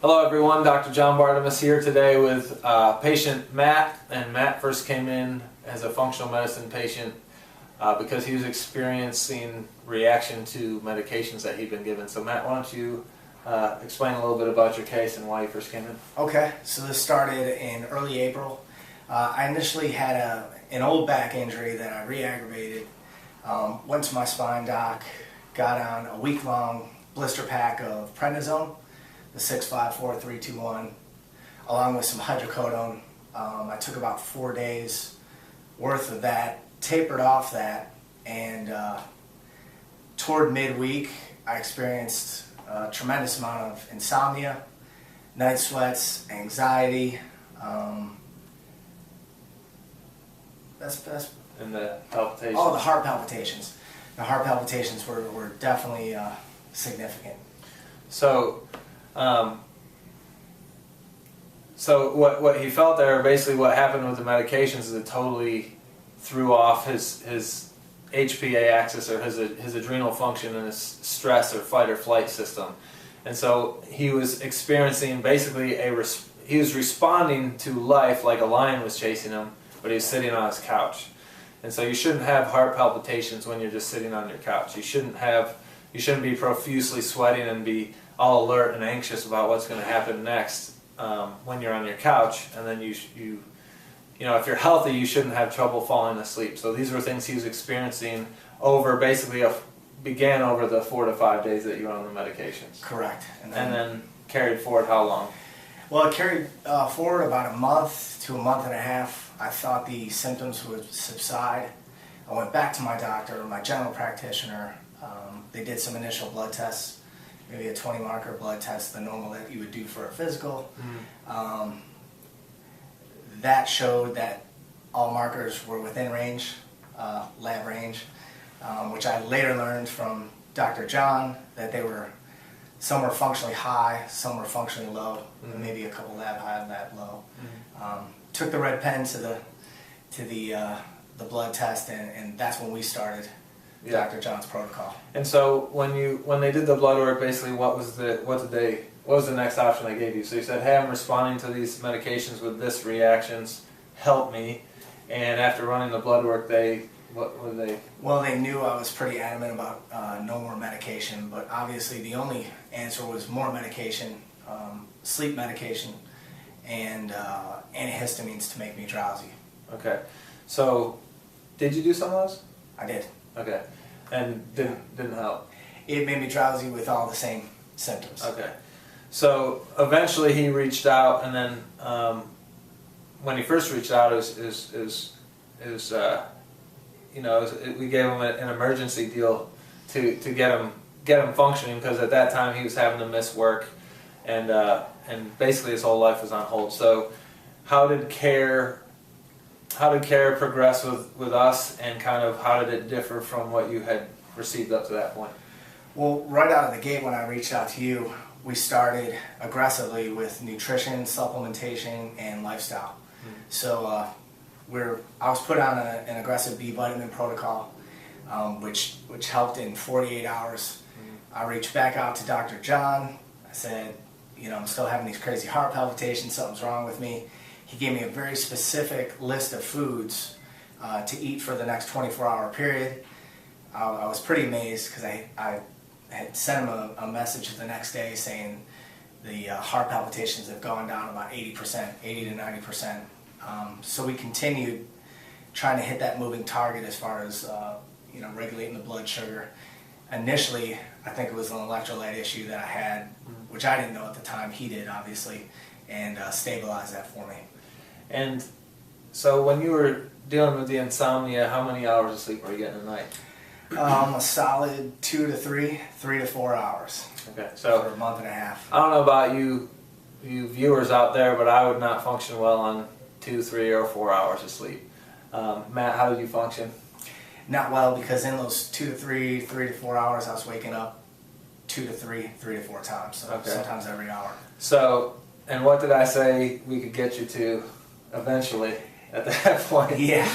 Hello everyone, Dr. John Bartemus here today with patient Matt. And Matt first came in as a functional medicine patient because he was experiencing reaction to medications that he'd been given. So Matt, why don't you explain a little bit about your case and why you first came in? Okay, so this started in early April. I initially had an old back injury that I re-aggravated. Went to my spine doc, got on a week-long blister pack of prednisone, the 6-5-4-3-2-1, along with some hydrocodone. I took about 4 days worth of that, tapered off that, and toward midweek I experienced a tremendous amount of insomnia, night sweats, anxiety. And the palpitations? Oh, the heart palpitations. The heart palpitations were definitely significant. So, what he felt there, basically what happened with the medications is it totally threw off his HPA axis, or his adrenal function, and his stress or fight or flight system. And so he was experiencing basically he was responding to life like a lion was chasing him, but he was sitting on his couch. And so you shouldn't have heart palpitations when you're just sitting on your couch. You shouldn't be profusely sweating and be all alert and anxious about what's going to happen next when you're on your couch. And then you know, if you're healthy, you shouldn't have trouble falling asleep. So these were things he was experiencing over began over the 4 to 5 days that you were on the medications. Correct. And then carried forward how long? Well, it carried forward about a month to a month and a half. I thought the symptoms would subside. I went back to my doctor, my general practitioner. They did some initial blood tests, maybe a 20-marker blood test, the normal that you would do for a physical. Mm-hmm. That showed that all markers were within range, lab range, which I later learned from Dr. John that some were functionally high, some were functionally low, mm-hmm. Maybe a couple lab high, lab low. Mm-hmm. Took the red pen to the blood test, and that's when we started Dr. John's protocol. And so when they did the blood work, basically what was the next option they gave you? So you said, hey, I'm responding to these medications with this reactions, help me. And after running the blood work, what were they? Well, they knew I was pretty adamant about no more medication, but obviously the only answer was more medication, sleep medication, and antihistamines to make me drowsy. Okay. So did you do some of those? I did. Okay. And didn't help? It made me drowsy with all the same symptoms. Okay. So eventually he reached out, and then when he first reached out, we gave him an emergency deal to get him functioning, because at that time he was having to miss work, and basically his whole life was on hold. So how did care progress with us, and kind of how did it differ from what you had received up to that point? Well, right out of the gate when I reached out to you, we started aggressively with nutrition, supplementation, and lifestyle. Mm-hmm. So I was put on an aggressive B vitamin protocol, which helped in 48 hours. Mm-hmm. I reached back out to Dr. John. I said, I'm still having these crazy heart palpitations, something's wrong with me. He gave me a very specific list of foods to eat for the next 24-hour period. I was pretty amazed, because I had sent him a message the next day saying the heart palpitations have gone down about 80%, 80 to 90%. So we continued trying to hit that moving target as far as regulating the blood sugar. Initially, I think it was an electrolyte issue that I had, which I didn't know at the time. He did, obviously, and stabilized that for me. And so when you were dealing with the insomnia, how many hours of sleep were you getting a night? A solid 2 to 3, 3 to 4 hours. Okay, so for a month and a half. I don't know about you viewers out there, but I would not function well on 2, 3, or 4 hours of sleep. Matt, how did you function? Not well, because in those 2 to 3, 3 to 4 hours, I was waking up 2 to 3, 3 to 4 times. So sometimes every hour. So, and what did I say we could get you to eventually at that point? Yeah.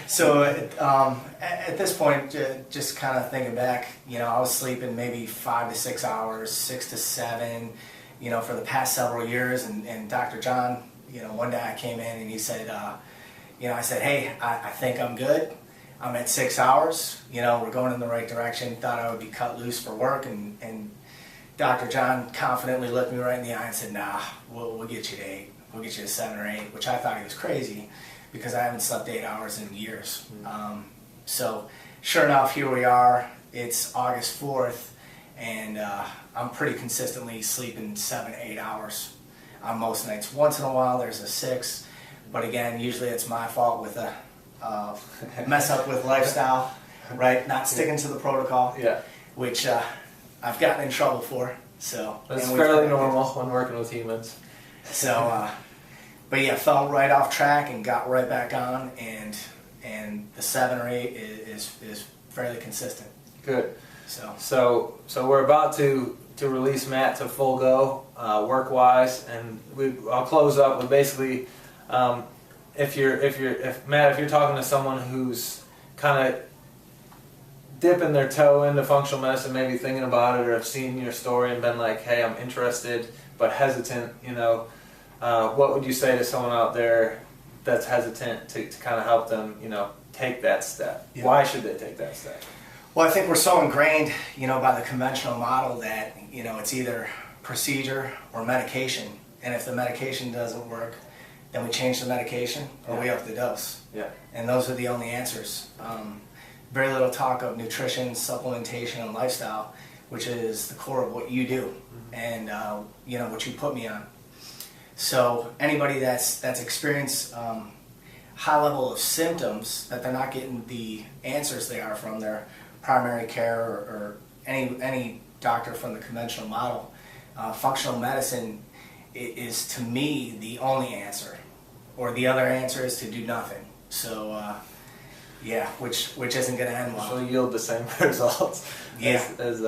So at this point, just kind of thinking back, I was sleeping maybe 5 to 6 hours, 6 to 7, for the past several years. And Dr. John, one day I came in and he said, I said, hey, I think I'm good. I'm at 6 hours. We're going in the right direction. Thought I would be cut loose for work. And Dr. John confidently looked me right in the eye and said, nah, we'll get you to 8. We'll get you to 7 or 8, which I thought he was crazy because I haven't slept 8 hours in years. So sure enough, here we are. It's August 4th, and I'm pretty consistently sleeping 7 to 8 hours on most nights. Once in a while, there's a 6, but again, usually it's my fault with a mess up with lifestyle, right? Not sticking to the protocol, which I've gotten in trouble for. So that's fairly normal when working with humans. So, but yeah, fell right off track and got right back on, and the 7 or 8 is fairly consistent. Good. So we're about to release Matt to full go work wise, and I'll close up with basically if Matt, if you're talking to someone who's kind of dipping their toe into functional medicine, maybe thinking about it, or have seen your story and been like, hey, I'm interested but hesitant, what would you say to someone out there that's hesitant to kind of help them, take that step? Yeah. Why should they take that step? Well, I think we're so ingrained, by the conventional model that, it's either procedure or medication. And if the medication doesn't work, then we change the medication or we up the dose. Yeah. And those are the only answers. Very little talk of nutrition, supplementation, and lifestyle, which is the core of what you do and, what you put me on. So anybody that's experienced high level of symptoms that they're not getting the answers they are from their primary care or any doctor from the conventional model, functional medicine is to me the only answer, or the other answer is to do nothing. So which isn't going to end well. Which will yield the same results as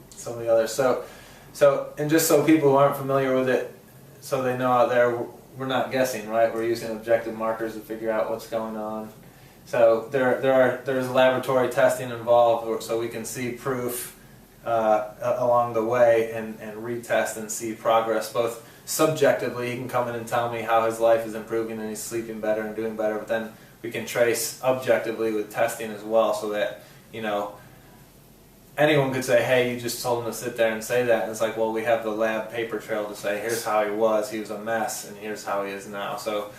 some of the others. So and just so people who aren't familiar with it, so they know out there, we're not guessing, right? We're using objective markers to figure out what's going on. So there's laboratory testing involved, so we can see proof along the way and retest and see progress. Both subjectively, he can come in and tell me how his life is improving and he's sleeping better and doing better, but then we can trace objectively with testing as well, so that anyone could say, hey, you just told him to sit there and say that. And it's like, well, we have the lab paper trail to say, here's how he was a mess, and here's how he is now. So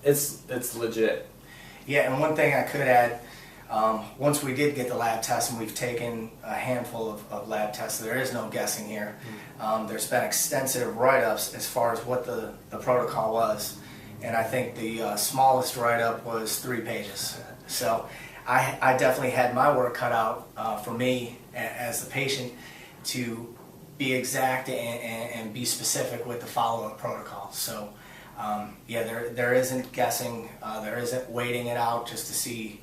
it's legit. Yeah, and one thing I could add, once we did get the lab test, and we've taken a handful of lab tests, there is no guessing here. There's been extensive write-ups as far as what the protocol was, and I think the smallest write-up was 3 pages. So I definitely had my work cut out for me as the patient to be exact and be specific with the follow-up protocol. So there isn't guessing, there isn't waiting it out just to see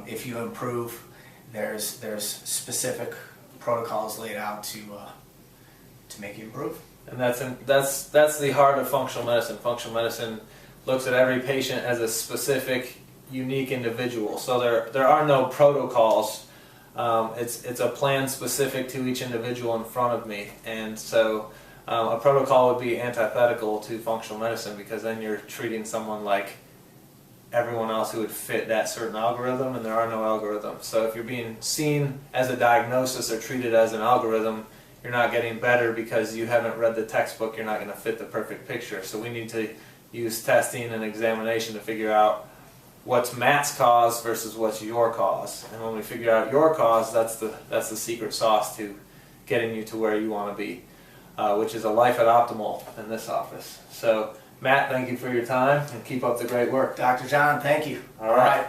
if you improve. There's specific protocols laid out to make you improve. And that's the heart of functional medicine. Functional medicine looks at every patient as a specific, unique individual. So there are no protocols. It's a plan specific to each individual in front of me. And so a protocol would be antithetical to functional medicine, because then you're treating someone like everyone else who would fit that certain algorithm, and there are no algorithms. So if you're being seen as a diagnosis or treated as an algorithm, you're not getting better because you haven't read the textbook. You're not going to fit the perfect picture. So we need to use testing and examination to figure out what's Matt's cause versus what's your cause. And when we figure out your cause, that's the secret sauce to getting you to where you want to be, which is a life at optimal in this office. So Matt, thank you for your time, and keep up the great work. Dr. John, thank you. All right.